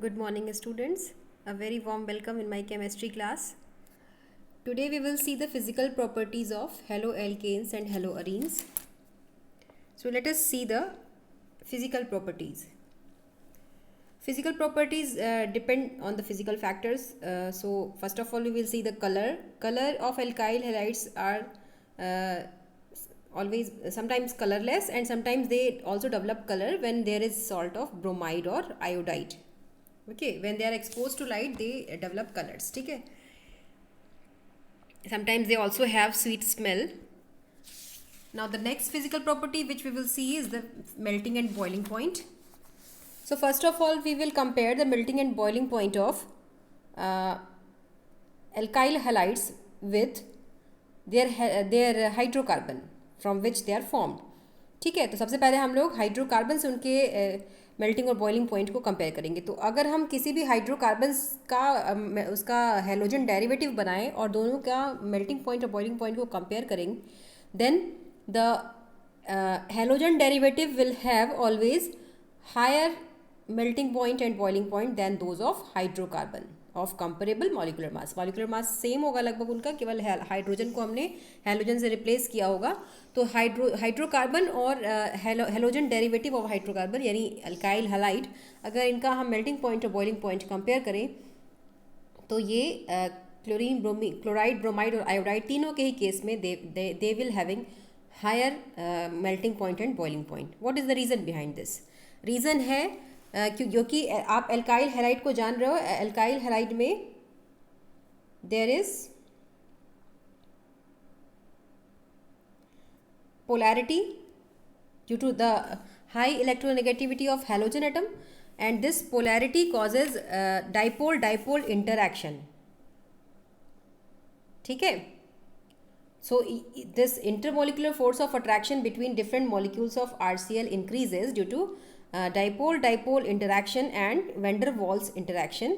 Good morning, students. A very warm welcome in my chemistry class. Today we will see the physical properties of haloalkanes and haloarenes. So let us see the physical properties. Physical properties depend on the physical factors. So first of all, we will see the color. Color of alkyl halides are uh, always sometimes colorless, and sometimes they also develop color when there is salt of bromide or iodide. Okay, when they are exposed to light, they develop colors. Okay, sometimes they also have sweet smell. Now the next physical property which we will see is the melting and boiling point. So first of all, we will compare the melting and boiling point of uh, alkyl halides with their hydrocarbon from which they are formed. ठीक है, तो सबसे पहले हम लोग hydrocarbon से उनके melting और बॉइलिंग पॉइंट को कंपेयर करेंगे. तो अगर हम किसी भी हाइड्रोकार्बन्स का उसका हेलोजन डेरिवेटिव बनाएं और दोनों का मेल्टिंग पॉइंट और बॉइलिंग पॉइंट को कंपेयर करेंगे, then the halogen derivative will have always higher melting point and boiling point than those of hydrocarbon of comparable molecular mass. molecular mass same होगा लगभग उनका, केवल हाइड्रोजन को हमने हेलोजन से रिप्लेस किया होगा. तो हाइड्रोकार्बन और हेलोजन डेरिवेटिव ऑफ हाइड्रोकार्बन यानी अल्काइल हैलाइड, अगर इनका हम मेल्टिंग पॉइंट और बॉइलिंग पॉइंट कंपेयर करें तो ये क्लोरीन क्लोराइड ब्रोमाइड और आयोडाइड तीनों के ही केस में they will having higher melting point and boiling point. What is the reason behind this? Reason है क्योंकि आप एल्काइल हैलाइड को जान रहे हो. एल्काइल हैलाइड में there is polarity due to the high electronegativity of halogen atom, and this polarity causes dipole dipole interaction. ठीक है, so this intermolecular force of attraction between different molecules of RCl increases due to dipole-dipole interaction and van der Waals interaction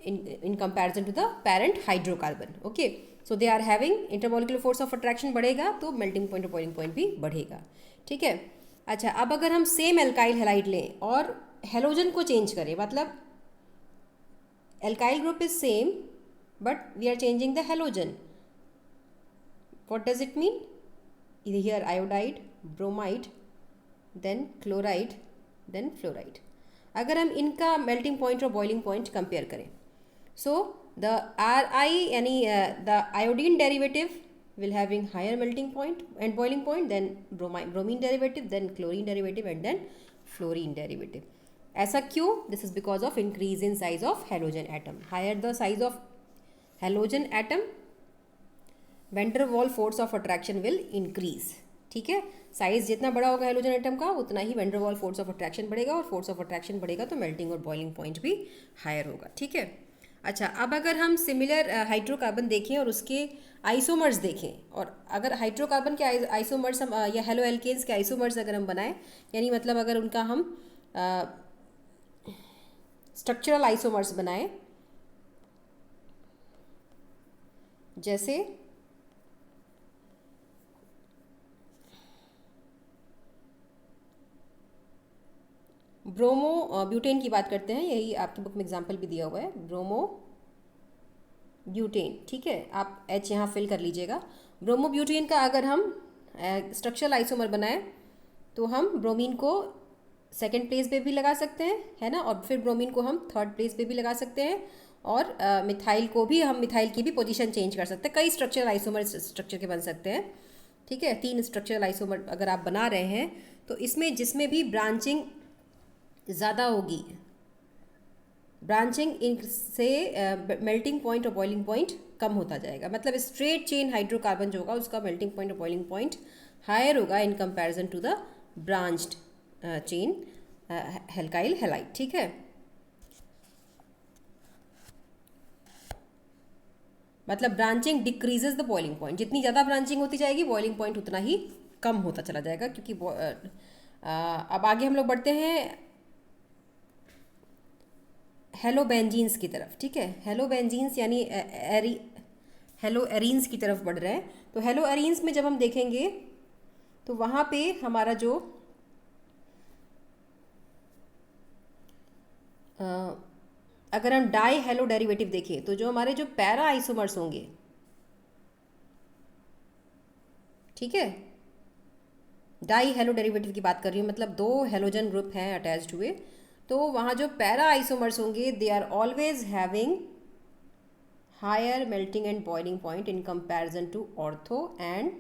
in comparison to the parent hydrocarbon. Okay, so they are having intermolecular force of attraction बढ़ेगा तो melting point और boiling point भी बढ़ेगा. ठीक है, अच्छा, अब अगर हम सेम एल्काइल हैलाइड लें और हेलोजन को चेंज करें, मतलब alkyl group is same but we are changing the halogen. What does it mean? Here iodide, bromide, then chloride, then fluoride. अगर हम इनका melting point और boiling point compare करें, so the Ri यानी the iodine derivative will having higher melting point and boiling point than bromine derivative, then chlorine derivative, and then fluorine derivative. ऐसा क्यों? This is because of increase in size of halogen atom. Higher the size of halogen atom, van der Waal force of attraction will increase. ठीक है, size जितना बड़ा होगा halogen atom का उतना ही van der Waal force of attraction बढ़ेगा, और force of attraction बढ़ेगा तो मेल्टिंग और बॉइलिंग पॉइंट भी हायर होगा. ठीक है, अच्छा, अब अगर हम सिमिलर हाइड्रोकार्बन देखें और उसके आइसोमर्स देखें, और अगर हाइड्रोकार्बन के आइसोमर्स हम या हेलो एल्केन्स के आइसोमर्स अगर हम बनाएं, यानी मतलब अगर उनका हम स्ट्रक्चरल आइसोमर्स बनाएं, जैसे ब्रोमो ब्यूटेन की बात करते हैं, यही आपकी बुक में एग्जांपल भी दिया हुआ है, ब्रोमो ब्यूटेन. ठीक है, आप एच यहाँ फिल कर लीजिएगा. ब्रोमो ब्यूटेन का अगर हम स्ट्रक्चरल आइसोमर बनाएं तो हम ब्रोमीन को सेकंड प्लेस पे भी लगा सकते हैं, है ना, और फिर ब्रोमीन को हम थर्ड प्लेस पे भी लगा सकते हैं, और मिथाइल को भी हम मिथाइल की भी पोजीशन चेंज कर सकते हैं. कई स्ट्रक्चरल आइसोमर स्ट्रक्चर के बन सकते हैं. ठीक है, 3 स्ट्रक्चरल आइसोमर अगर आप बना रहे हैं तो इसमें जिसमें भी ब्रांचिंग ज़्यादा होगी, ब्रांचिंग से मेल्टिंग पॉइंट और बॉइलिंग पॉइंट कम होता जाएगा. मतलब स्ट्रेट चेन हाइड्रोकार्बन जो होगा उसका मेल्टिंग पॉइंट और बॉइलिंग पॉइंट हायर होगा in comparison to the branched chain alkyl halide. ठीक है, मतलब branching decreases the boiling point. जितनी ज़्यादा ब्रांचिंग होती जाएगी बॉइलिंग पॉइंट उतना ही कम होता चला जाएगा. क्योंकि अब आगे हम लोग बढ़ते हैं हेलोबेंजीन्स की तरफ. ठीक है, हेलोबेंजीन्स यानी हेलो एरीन्स की तरफ बढ़ रहे हैं. तो हेलो एरीन्स में जब हम देखेंगे तो वहाँ पे हमारा जो अ, अगर हम डाई हेलो डेरिवेटिव देखें तो जो हमारे जो पैरा आइसोमर्स होंगे, ठीक है, डाई हेलो डेरिवेटिव की बात कर रही हूँ, मतलब दो हेलोजन ग्रुप हैं अटैच्ड हुए, तो वहाँ जो पैरा आइसोमर्स होंगे they are always having higher melting and boiling point in comparison to ortho and,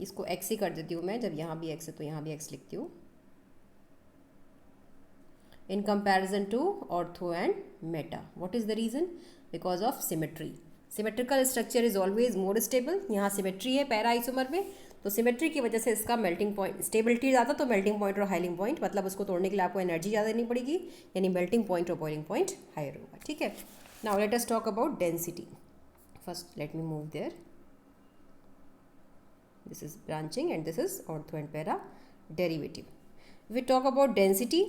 इसको एक्स ही कर देती हूँ मैं, जब यहाँ भी एक्स है तो यहाँ भी एक्स लिखती हूँ, in comparison to ortho and meta. What is the reason? Because of symmetry. Symmetrical structure is always more stable. यहाँ सिमेट्री है पैरा आइसोमर में, तो सिमेट्री की वजह से इसका मेल्टिंग पॉइंट, स्टेबिलिटी ज़्यादा, तो मेल्टिंग पॉइंट और हाइलिंग पॉइंट, मतलब उसको तोड़ने के लिए आपको एनर्जी ज़्यादा देनी पड़ेगी, यानी मेल्टिंग पॉइंट और बॉइलिंग पॉइंट हायर होगा, ठीक है. Now let us talk about density. First let me move there. This is branching and this is ortho and para derivative. We talk about density.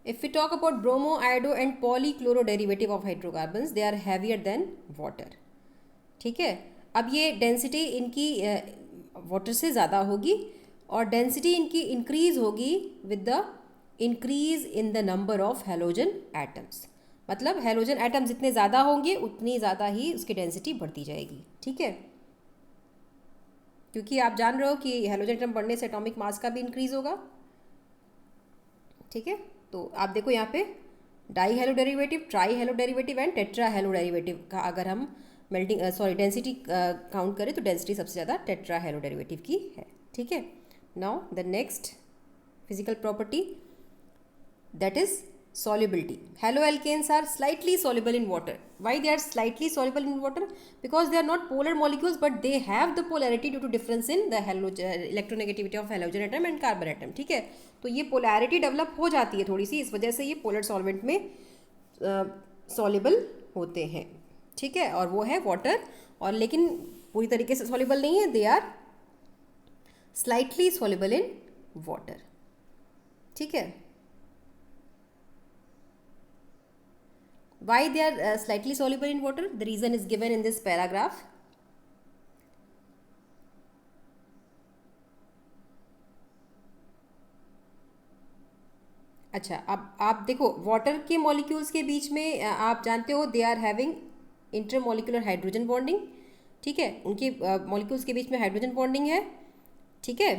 If we talk about bromo, iodo and polychloro derivative of hydrocarbons, they are heavier than water. ठीक है. अब ये density इनकी water से ज़्यादा होगी और density इनकी इंक्रीज होगी with the increase in the number of halogen atoms. मतलब हेलोजन एटम जितने ज़्यादा होंगे उतनी ज़्यादा ही उसकी डेंसिटी बढ़ती जाएगी, ठीक है. क्योंकि आप जान रहे हो कि हेलोजन एटम बढ़ने से एटॉमिक मास का भी इंक्रीज होगा, ठीक है. तो आप देखो यहाँ पे die hello derivative, try hello derivative and tetra hello derivative का अगर हम मेल्टिंग डेंसिटी काउंट करें तो डेंसिटी सबसे ज़्यादा टेट्रा हेलो डेरिवेटिव की है, ठीक है. Now the next physical property, that is solubility. Haloalkanes are slightly soluble in water. Why they are slightly soluble in water? Because they are not polar molecules but they have the polarity due to difference in the electronegativity of halogen atom and carbon atom, ठीक है. तो ये polarity develop हो जाती है थोड़ी सी, इस वजह से ये पोलर सॉल्वेंट में soluble होते हैं, ठीक है. और वो है वाटर, और लेकिन पूरी तरीके से soluble नहीं है, they are slightly soluble in water, ठीक है. Why they are slightly soluble in water? The reason is given in this paragraph. अच्छा, अब आप देखो वाटर के मॉलिक्यूल्स के बीच में आप जानते हो they are having intermolecular hydrogen bonding, ठीक है. उनकी मॉलिक्यूल्स के बीच में हाइड्रोजन बॉन्डिंग है, ठीक है.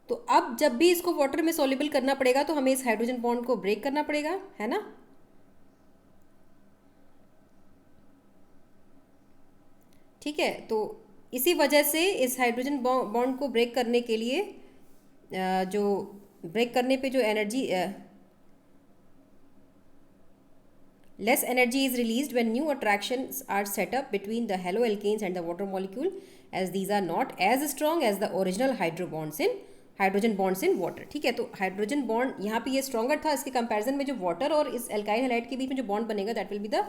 तो अब जब भी इसको वाटर में सॉल्युबल करना पड़ेगा तो हमें इस हाइड्रोजन बॉन्ड को ब्रेक करना पड़ेगा, है ना. ठीक है. तो इसी वजह से इस हाइड्रोजन बॉन्ड को ब्रेक करने के लिए जो ब्रेक करने पे जो energy, less energy is released when new attractions are set up between the haloalkanes and the water molecule, as these are not as strong as the original hydrogen bonds in water, ठीक है. तो hydrogen bond यहाँ पे ये stronger था, इसके comparison में जो वाटर और इस एल्काइल हैलाइड के बीच में जो बॉन्ड बनेगा that will be the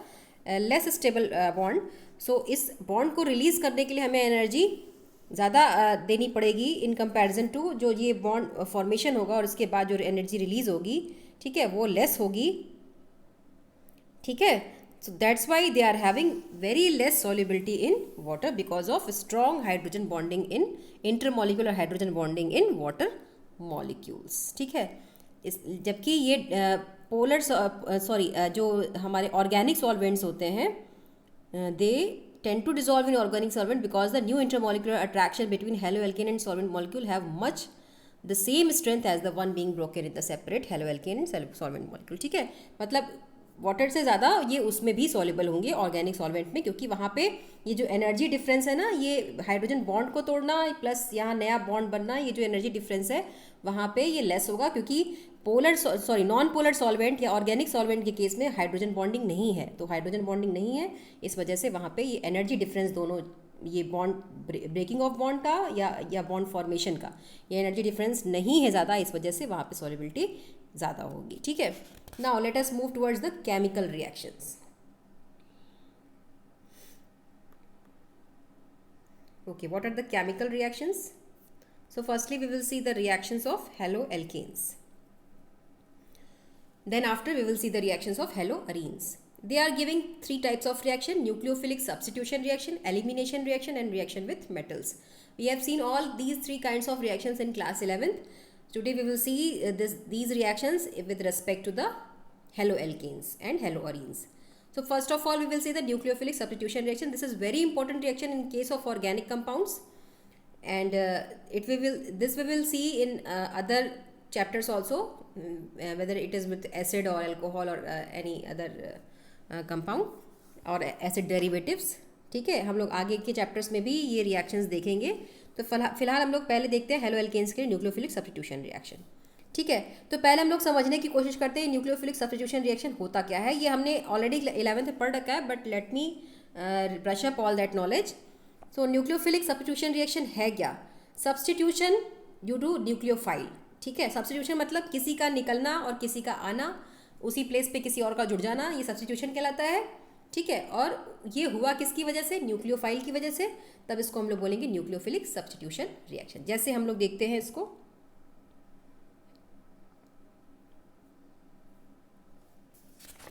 less stable bond. So इस बॉन्ड को रिलीज करने के लिए हमें एनर्जी ज़्यादा देनी पड़ेगी इन कंपैरिजन टू जो ये बॉन्ड फॉर्मेशन होगा और इसके बाद जो एनर्जी रिलीज होगी, ठीक है, वो लेस होगी, ठीक है. So that's why they are having very less solubility in water because of strong hydrogen bonding in intermolecular hydrogen bonding in water molecules, ठीक है. इस जबकि ये पोलर जो हमारे ऑर्गेनिक सॉल्वेंट्स होते हैं दे tend to dissolve in organic solvent because the new intermolecular attraction between haloalkane and solvent molecule have much the same strength as the one being broken in the separate haloalkane and solvent molecule, ठीक है. मतलब water से ज़्यादा ये उसमें भी soluble होंगे organic solvent में, क्योंकि वहाँ पे ये जो एनर्जी डिफरेंस है ना, ये हाइड्रोजन बॉन्ड को तोड़ना प्लस यहाँ नया बॉन्ड बनना, ये जो एनर्जी डिफरेंस है वहाँ पे ये लेस होगा, क्योंकि नॉन पोलर सॉल्वेंट या ऑर्गेनिक सॉल्वेंट के केस में हाइड्रोजन बॉन्डिंग नहीं है. तो हाइड्रोजन बॉन्डिंग नहीं है, इस वजह से वहाँ पे ये एनर्जी डिफरेंस दोनों, ये बॉन्ड ब्रेकिंग ऑफ बॉन्ड का या बॉन्ड फॉर्मेशन का, ये एनर्जी डिफरेंस नहीं है ज़्यादा, इस वजह से वहाँ पे सॉल्युबिलिटी ज़्यादा होगी, ठीक है. Now let us move towards the chemical reactions. Okay, what are the chemical reactions? So firstly we will see the reactions of haloalkanes. Then after we will see the reactions of haloarenes. They are giving three types of reaction: nucleophilic substitution reaction, elimination reaction, and reaction with metals. We have seen all these three kinds of reactions in class 11th. Today we will see these reactions with respect to the haloalkanes and haloarenes. So first of all, we will see the nucleophilic substitution reaction. This is very important reaction in case of organic compounds, and this we will see in other chapters also, whether it is with acid or alcohol or any other compound और acid derivatives. ठीक है, हम लोग आगे के chapters में भी ये रिएक्शंस देखेंगे. तो फिलहाल हम लोग पहले देखते हैं हेलोएल्केन्स के न्यूक्लियोफिलिक सब्स्टिट्यूशन रिएक्शन. ठीक है, तो पहले हम लोग समझने की कोशिश करते हैं न्यूक्लियोफिलिक सब्स्टिट्यूशन रिएक्शन होता क्या है. ये हमने ऑलरेडी 11th में पढ़ रखा है, but let me brush up all that knowledge. So nucleophilic substitution reaction है क्या? Substitution due to nucleophile. ठीक है, सब्स्टिट्यूशन मतलब किसी का निकलना और किसी का आना, उसी प्लेस पे किसी और का जुड़ जाना, ये सब्स्टिट्यूशन कहलाता है. ठीक है, और ये हुआ किसकी वजह से? न्यूक्लियोफाइल की वजह से. तब इसको हम लोग बोलेंगे न्यूक्लियोफिलिक सब्स्टिट्यूशन रिएक्शन. जैसे हम लोग देखते हैं इसको,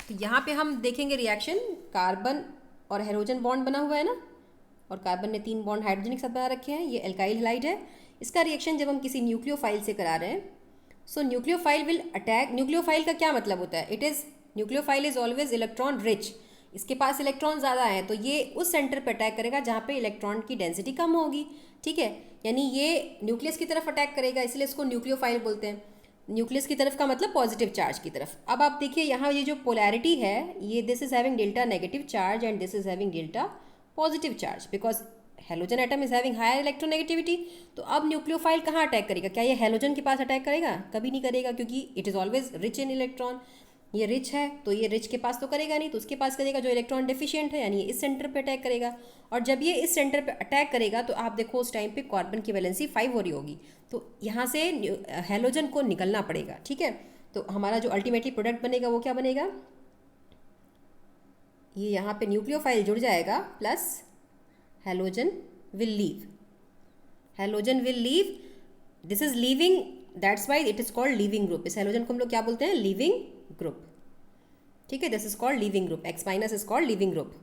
तो यहाँ पे हम देखेंगे रिएक्शन. कार्बन और हाइड्रोजन बॉन्ड बना हुआ है ना, और कार्बन ने 3 बॉन्ड हाइड्रोजन के साथ बना रखे हैं. ये एल्काइल हैलाइड है. इसका रिएक्शन जब हम किसी न्यूक्लियोफाइल से करा रहे हैं, सो न्यूक्लियोफाइल विल अटैक. न्यूक्लियोफाइल का क्या मतलब होता है? It is nucleophile is always electron rich. इसके पास इलेक्ट्रॉन ज़्यादा है, तो ये उस सेंटर पर अटैक करेगा जहाँ पे इलेक्ट्रॉन की डेंसिटी कम होगी. ठीक है, यानी ये न्यूक्लियस की तरफ अटैक करेगा, इसलिए इसको न्यूक्लियोफाइल बोलते हैं. न्यूक्लियस की तरफ का मतलब पॉजिटिव चार्ज की तरफ. अब आप देखिए यहाँ ये जो पोलैरिटी है, ये this is having delta negative charge and this is having delta positive charge, because halogen atom is having higher electronegativity. तो अब न्यूक्लियोफाइल कहाँ अटैक करेगा? क्या ये हेलोजन के पास अटैक करेगा? कभी नहीं करेगा, क्योंकि it is always rich in electron. ये रिच है तो ये रिच के पास तो करेगा नहीं, तो उसके पास करेगा जो इलेक्ट्रॉन डेफिशिएंट है, यानी ये इस सेंटर पे अटैक करेगा. और जब ये इस सेंटर पे अटैक करेगा तो आप देखो उस टाइम पे कार्बन की वैलेंसी 5 हो रही होगी, तो यहाँ से हेलोजन को निकलना पड़ेगा. ठीक है, तो हमारा जो अल्टीमेटली प्रोडक्ट बनेगा वो क्या बनेगा? ये यहाँ पे न्यूक्लियोफाइल जुड़ जाएगा plus halogen will leave. Halogen will leave. This is leaving. That's why it is called leaving group. इस हेलोजन को हम लोग क्या बोलते हैं? Leaving group. ठीक है, this is called leaving group. X minus is called leaving group.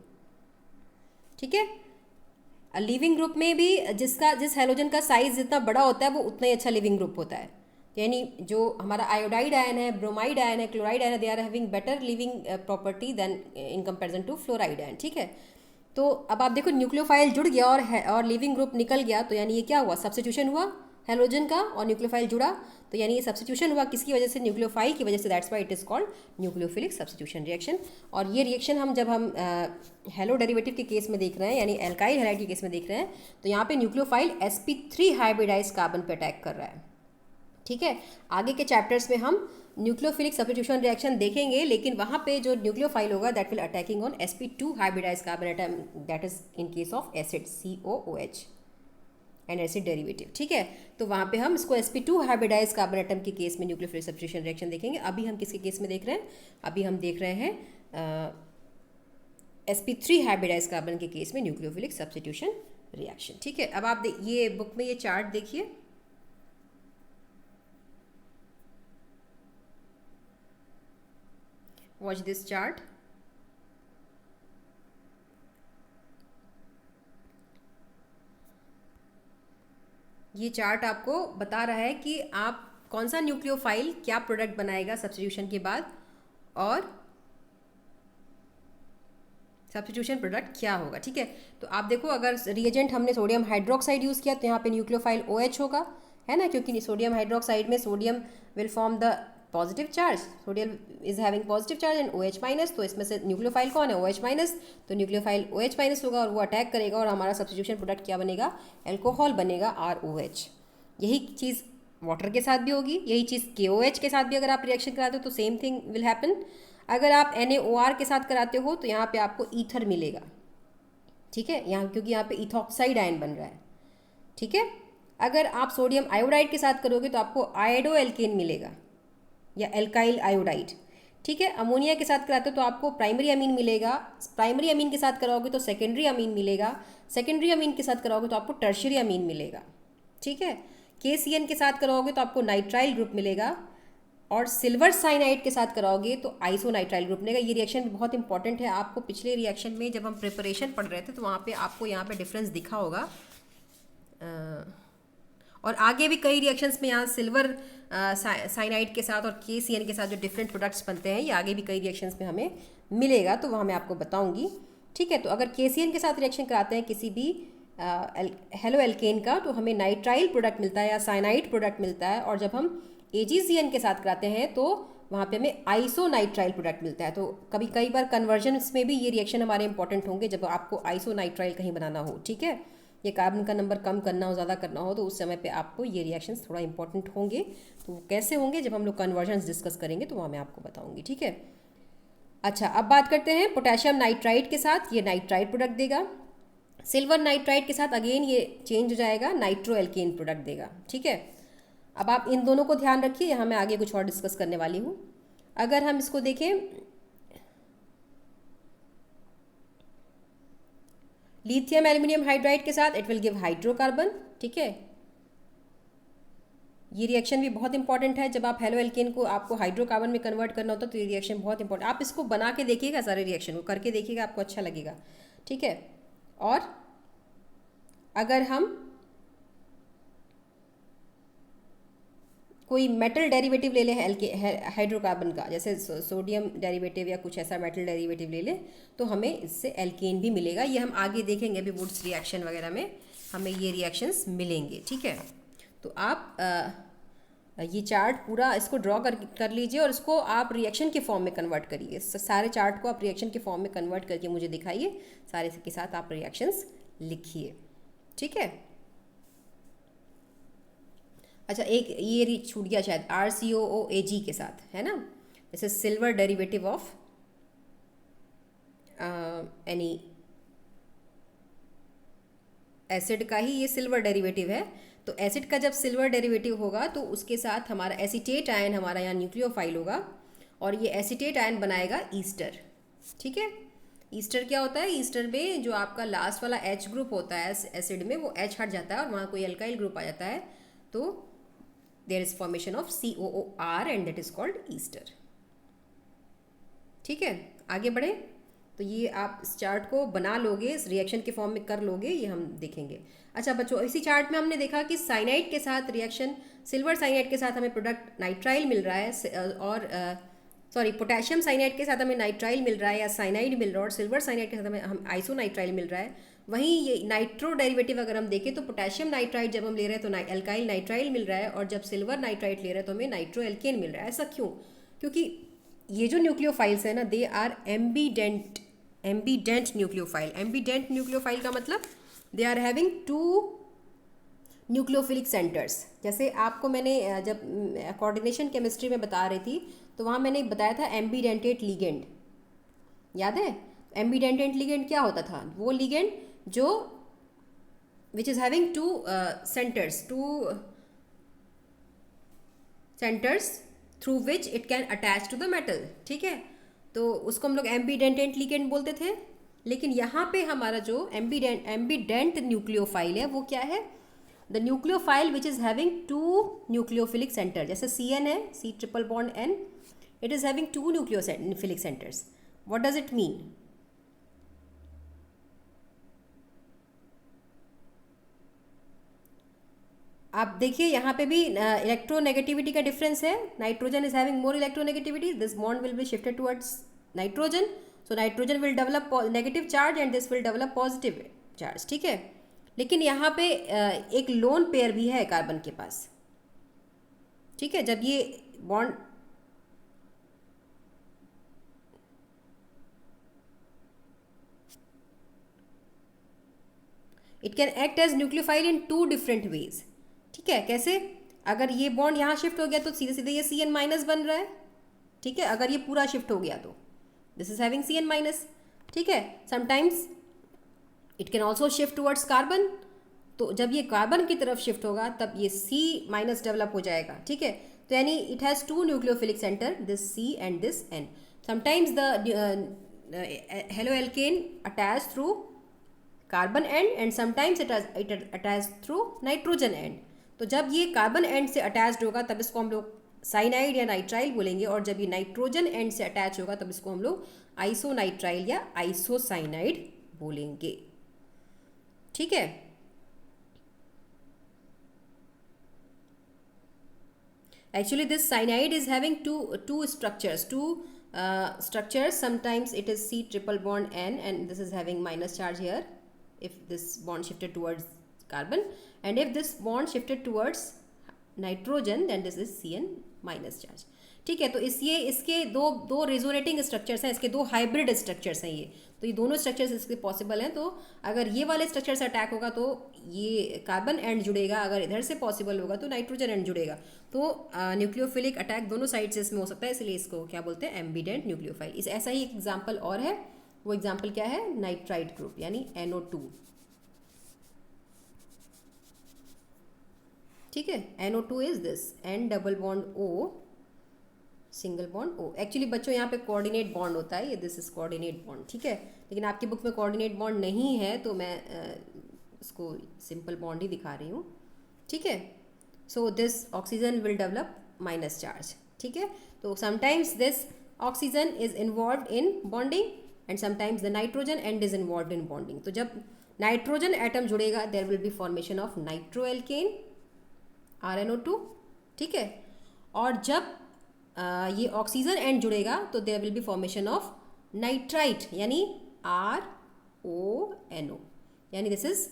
ठीक है, लीविंग ग्रुप में भी जिस हेलोजन का साइज जितना बड़ा होता है वो उतना ही अच्छा लिविंग ग्रुप होता है. यानी जो हमारा आयोडाइड आयन है, ब्रोमाइड आयन है, क्लोराइड आयन है, they are having better living property than in comparison to fluoride ion. ठीक है, तो अब आप देखो न्यूक्लियोफाइल जुड़ गया और लिविंग ग्रुप निकल गया, तो यानी ये क्या हुआ? सब्स्टिट्यूशन हुआ हेलोजन का, और न्यूक्लियोफाइल जुड़ा, तो यानी ये सब्स्टिट्यूशन हुआ किसकी वजह से? न्यूक्लियोफाइल की वजह से. That's why it is called nucleophilic substitution reaction. और ये रिएक्शन जब हम हेलो डेरिवेटिव के केस में देख रहे हैं, यानी एल्काइल हैलाइड के केस में देख रहे हैं, तो यहाँ पे न्यूक्लियोफाइल sp3 हाइब्रिडाइज कार्बन पे अटैक कर रहा है. ठीक है, आगे के चैप्टर्स में हम न्यूक्लियोफिलिक सब्स्टिट्यूशन रिएक्शन देखेंगे, लेकिन वहाँ पे जो न्यूक्लियोफाइल होगा that will attacking on sp2 hybridize carbon atom, that is in case of acid COOH and acid derivative. ठीक है, तो वहाँ पे हम इसको sp2 हाइब्रिडाइज कार्बन एटम के केस में न्यूक्लियोफिलिक सब्स्टिट्यूशन रिएक्शन देखेंगे. अभी हम किसके केस में देख रहे हैं? अभी हम देख रहे हैं sp3 हाइब्रिडाइज कार्बन के केस में न्यूक्लियोफिलिक सब्स्टिट्यूशन रिएक्शन. ठीक है, अब आप ये बुक में ये चार्ट देखिए. Watch this chart. ये चार्ट आपको बता रहा है कि आप कौन सा न्यूक्लियोफाइल क्या प्रोडक्ट बनाएगा सब्स्टिट्यूशन के बाद, और सब्स्टिट्यूशन प्रोडक्ट क्या होगा. ठीक है, तो आप देखो अगर रिएजेंट हमने सोडियम हाइड्रोक्साइड यूज़ किया तो यहाँ पे न्यूक्लियोफाइल OH होगा, है ना, क्योंकि सोडियम हाइड्रोक्साइड में sodium will form the positive charge. Sodium is having positive charge and OH minus, तो इसमें से न्यूक्लियोफाइल कौन है? OH minus. तो न्यूक्लियोफाइल OH माइनस होगा और वो अटैक करेगा और हमारा सब्स्टिट्यूशन प्रोडक्ट क्या बनेगा? एल्कोहल बनेगा, ROH. यही चीज़ वाटर के साथ भी होगी, यही चीज़ KOH के साथ भी अगर आप रिएक्शन कराते हो तो सेम थिंग विल हैपन. अगर आप NaOR के साथ कराते हो तो यहाँ पे आपको ईथर मिलेगा. ठीक है, यहाँ क्योंकि यहाँ पे इथॉक्साइड आयन बन रहा है. ठीक है, अगर आप सोडियम आयोडाइड के साथ करोगे तो आपको आयोडो एल्केन मिलेगा या एल्काइल आयोडाइड. ठीक है, अमोनिया के साथ कराते हो तो आपको प्राइमरी अमीन मिलेगा. प्राइमरी अमीन के साथ कराओगे तो सेकेंडरी अमीन मिलेगा. सेकेंडरी अमीन के साथ कराओगे तो आपको टर्शियरी अमीन मिलेगा. ठीक है, KCN के साथ कराओगे तो आपको नाइट्राइल ग्रुप मिलेगा. और सिल्वर साइनाइड के साथ कराओगे तो आइसोनाइट्राइल ग्रुप बनेगा। ये रिएक्शन बहुत इंपॉर्टेंट है। आपको पिछले रिएक्शन में जब हम प्रिपरेशन पढ़ रहे थे तो वहाँ पे आपको यहाँ पे डिफरेंस दिखा होगा। और आगे भी कई रिएक्शंस में यहाँ सिल्वर साइनाइड के साथ और KCN के साथ जो डिफरेंट प्रोडक्ट्स बनते हैं, ये आगे भी कई रिएक्शंस में हमें मिलेगा, तो वहाँ मैं आपको बताऊँगी। ठीक है, तो अगर KCN के साथ रिएक्शन कराते हैं किसी भी हेलो एल्केन का, तो हमें नाइट्राइल प्रोडक्ट मिलता है या साइनाइड प्रोडक्ट मिलता है। और जब हम AgCN के साथ कराते हैं तो वहाँ पे हमें आइसोनाइट्राइल प्रोडक्ट मिलता है। तो कई बार कन्वर्जन्स में भी ये रिएक्शन हमारे इंपॉर्टेंट होंगे जब आपको आइसोनाइट्राइल कहीं बनाना हो। ठीक है, ये कार्बन का नंबर कम करना हो, ज़्यादा करना हो, तो उस समय पे आपको ये रिएक्शंस थोड़ा इंपॉर्टेंट होंगे। तो कैसे होंगे जब हम लोग कन्वर्जन्स डिस्कस करेंगे तो वहाँ मैं आपको बताऊँगी। ठीक है, अच्छा अब बात करते हैं पोटेशियम नाइट्राइड के साथ। ये नाइट्राइड प्रोडक्ट देगा। सिल्वर नाइट्राइड के साथ अगेन ये चेंज हो जाएगा, नाइट्रो एल्केन प्रोडक्ट देगा। ठीक है, अब आप इन दोनों को ध्यान रखिए, यहाँ मैं आगे कुछ और डिस्कस करने वाली हूँ। अगर हम इसको देखें, लिथियम एल्यूमिनियम हाइड्राइड के साथ इट विल गिव हाइड्रोकार्बन। ठीक है, ये रिएक्शन भी बहुत इंपॉर्टेंट है। जब आप हेलो एल्केन को आपको हाइड्रोकार्बन में कन्वर्ट करना होता है तो ये रिएक्शन बहुत इंपॉर्टेंट। आप इसको बना के देखिएगा, सारे रिएक्शन को करके देखिएगा, आपको अच्छा लगेगा। ठीक है, और अगर हम कोई मेटल डेरिवेटिव ले लें हाइड्रोकार्बन का, जैसे सोडियम डेरिवेटिव या कुछ ऐसा मेटल डेरिवेटिव ले लें, तो हमें इससे एल्केन भी मिलेगा। ये हम आगे देखेंगे, अभी वुड्स रिएक्शन वगैरह में हमें ये रिएक्शंस मिलेंगे। ठीक है, तो आप ये चार्ट पूरा इसको ड्रॉ कर लीजिए और इसको आप रिएक्शन के फॉर्म में कन्वर्ट करिए। सारे चार्ट को आप रिएक्शन के फॉर्म में कन्वर्ट करके मुझे दिखाइए, सारे के साथ आप रिएक्शंस लिखिए। ठीक है, अच्छा एक ये छूट गया शायद, RCOOAg के साथ, है ना, जैसे silver derivative of any acid का ही ये सिल्वर डेरिवेटिव है। तो एसिड का जब सिल्वर डेरिवेटिव होगा तो उसके साथ हमारा एसीटेट आयन हमारा यहाँ न्यूक्लियोफाइल होगा और ये एसीटेट आयन बनाएगा ईस्टर। ठीक है, ईस्टर क्या होता है, ईस्टर में जो आपका लास्ट वाला H ग्रुप होता है एसिड में, वो H हट जाता है और वहाँ कोई अल्काइल ग्रुप आ जाता है, तो there is formation of COOR and that is called ester. ठीक है, आगे बढ़े, तो ये आप इस चार्ट को बना लोगे, इस रिएक्शन के फॉर्म में कर लोगे, ये हम देखेंगे। अच्छा बच्चों, इसी चार्ट में हमने देखा कि साइनाइड के साथ रिएक्शन, सिल्वर साइनाइड के साथ हमें प्रोडक्ट नाइट्राइल मिल रहा है, और सॉरी पोटेशियम साइनाइड के साथ हमें नाइट्राइल मिल रहा है या साइनाइड मिल रहा है, और सिल्वर साइनाइड के साथ हमें हम आइसोनाइट्राइल मिल रहा है। वहीं ये नाइट्रो डेरिवेटिव अगर हम देखें तो पोटेशियम नाइट्राइड जब हम ले रहे हैं तो एल्काइल नाइट्राइल मिल रहा है, और जब सिल्वर नाइट्राइड ले रहे हैं तो हमें नाइट्रो एल्केन मिल रहा है। ऐसा क्यों? क्योंकि ये जो न्यूक्लियोफाइल्स है ना, they are ambident nucleophile. Ambident nucleophile का मतलब they are having two nucleophilic centres. जैसे आपको मैंने जब कोऑर्डिनेशन केमिस्ट्री में बता रही थी तो वहाँ मैंने बताया था एम्बीडेंटेट लिगेंड, याद है? एम्बीडेंटेट लिगेंड क्या होता था? वो लिगेंड जो which is having two centres through which it can attach to the metal. ठीक है, तो उसको हम लोग एम्बीडेंटेट लिगेंड बोलते थे। लेकिन यहाँ पे हमारा जो एम्बीडेंट न्यूक्लियोफाइल है वो क्या है? The nucleophile which is having two nucleophilic centre. जैसे CN है, C triple bond N, it is having two nucleophilic centres. What does it mean? आप देखिए यहाँ पे भी इलेक्ट्रोनेगेटिविटी का डिफरेंस है। Nitrogen is having more electronegativity, this bond will be shifted towards nitrogen, so nitrogen will develop negative charge and this will develop positive charge. ठीक है, लेकिन यहाँ पे एक लोन पेयर भी है कार्बन के पास। ठीक है, जब ये bond it can act as nucleophile in two different ways. ठीक है, कैसे? अगर ये बॉन्ड यहाँ शिफ्ट हो गया तो सीधे सीधे ये CN माइनस बन रहा है। ठीक है, अगर ये पूरा शिफ्ट हो गया तो this is having CN minus. ठीक है, sometimes it can also shift towards carbon, तो जब ये कार्बन की तरफ शिफ्ट होगा तब ये C माइनस डेवलप हो जाएगा। ठीक है, तो यानी it has two nucleophilic centre, this C and this N। Sometimes the halo alkane attach through carbon and sometimes it attach through nitrogen and. तो जब ये कार्बन एंड से अटैच्ड होगा तब इसको हम लोग साइनाइड या नाइट्राइल बोलेंगे, और जब ये नाइट्रोजन एंड से अटैच होगा तब इसको हम लोग आइसोनाइट्राइल या आइसोसाइनाइड बोलेंगे। ठीक है। Actually, this cyanide is having two structures. Sometimes it is C triple bond N, and this is having minus charge here if this bond shifted towards carbon, and if this bond shifted towards nitrogen, then this is CN minus charge. ठीक है, तो इसके दो resonating structures हैं, इसके दो hybrid structures हैं ये, तो ये दोनों स्ट्रक्चर्स इसके पॉसिबल हैं। तो अगर ये वाले स्ट्रक्चर से अटैक होगा तो ये कार्बन एंड जुड़ेगा, अगर इधर से पॉसिबल होगा तो नाइट्रोजन एंड जुड़ेगा। तो न्यूक्लियोफिलिक अटैक दोनों साइड से इसमें हो सकता है, इसलिए इसको क्या बोलते हैं, एम्बिडेंट न्यूक्लियोफाइल। इस ऐसा ही एक एग्जाम्पल और है, वो एग्जाम्पल क्या है, नाइट्राइट ग्रुप यानी NO2। ठीक है, NO2 is this N double bond O single bond O। Actually बच्चों यहाँ पे कोऑर्डिनेट बॉन्ड होता है, ये दिस इज कोऑर्डिनेट बॉन्ड। ठीक है, लेकिन आपकी बुक में कोऑर्डिनेट बॉन्ड नहीं है तो मैं इसको सिंपल बॉन्ड ही दिखा रही हूँ। ठीक है, so this oxygen will develop minus charge. ठीक है, तो sometimes this oxygen is involved in bonding and sometimes the nitrogen and is involved in bonding. तो जब नाइट्रोजन एटम जुड़ेगा there will be formation of nitroalkane RNO2। ठीक है, और जब ये ऑक्सीजन एंड जुड़ेगा तो there will be formation of nitrite यानी RONO, यानी this is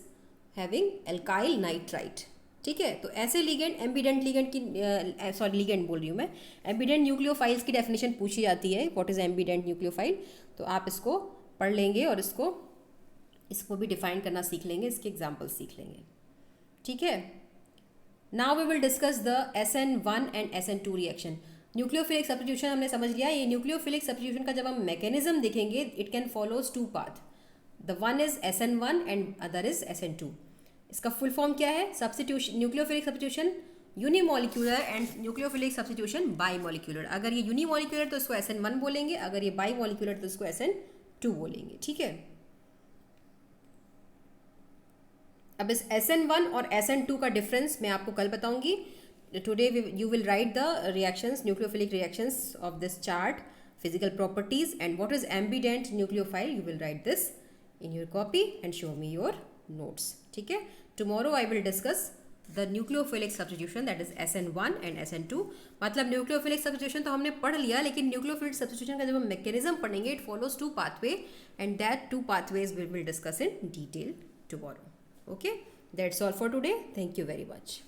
having alkyl nitrite. ठीक है, तो ऐसे लिगेंड एम्बिडेंट लिगेंड की सॉरी लिगेंड बोल रही हूँ मैं, एम्बिडेंट न्यूक्लियोफाइल्स की डेफिनेशन पूछी जाती है, व्हाट इज एम्बिडेंट न्यूक्लियोफाइल। तो आप इसको पढ़ लेंगे और इसको भी डिफाइन करना सीख लेंगे, इसके एग्जाम्पल सीख लेंगे। ठीक है, now we will discuss the SN1 and SN2 reaction. Nucleophilic substitution हमने समझ लिया। ये न्यूक्लियोफिलिक सब्स्टिट्यूशन का जब हम मैकेनिज्म देखेंगे, it can follows two path, the one is SN1 and other is SN2। इसका फुल फॉर्म क्या है, substitution nucleophilic substitution unimolecular and nucleophilic substitution bimolecular. अगर ये यूनिमोलिकुलर तो इसको SN1 बोलेंगे, अगर ये बाईमोलिकुलर तो इसको SN2 बोलेंगे। ठीक है, अब इस SN1 और SN2 का डिफरेंस मैं आपको कल बताऊंगी। Today you will write the reactions, nucleophilic reactions of this chart, physical properties and what is ambident nucleophile. You will write this in your copy and show me your notes. ठीक है, tomorrow I will discuss the nucleophilic substitution, that is SN1 and SN2। मतलब nucleophilic substitution तो हमने पढ़ लिया, लेकिन nucleophilic substitution का जब हम mechanism पढ़ेंगे, it follows two pathway and that two pathways we will discuss in detail tomorrow. Okay, that's all for today. Thank you very much.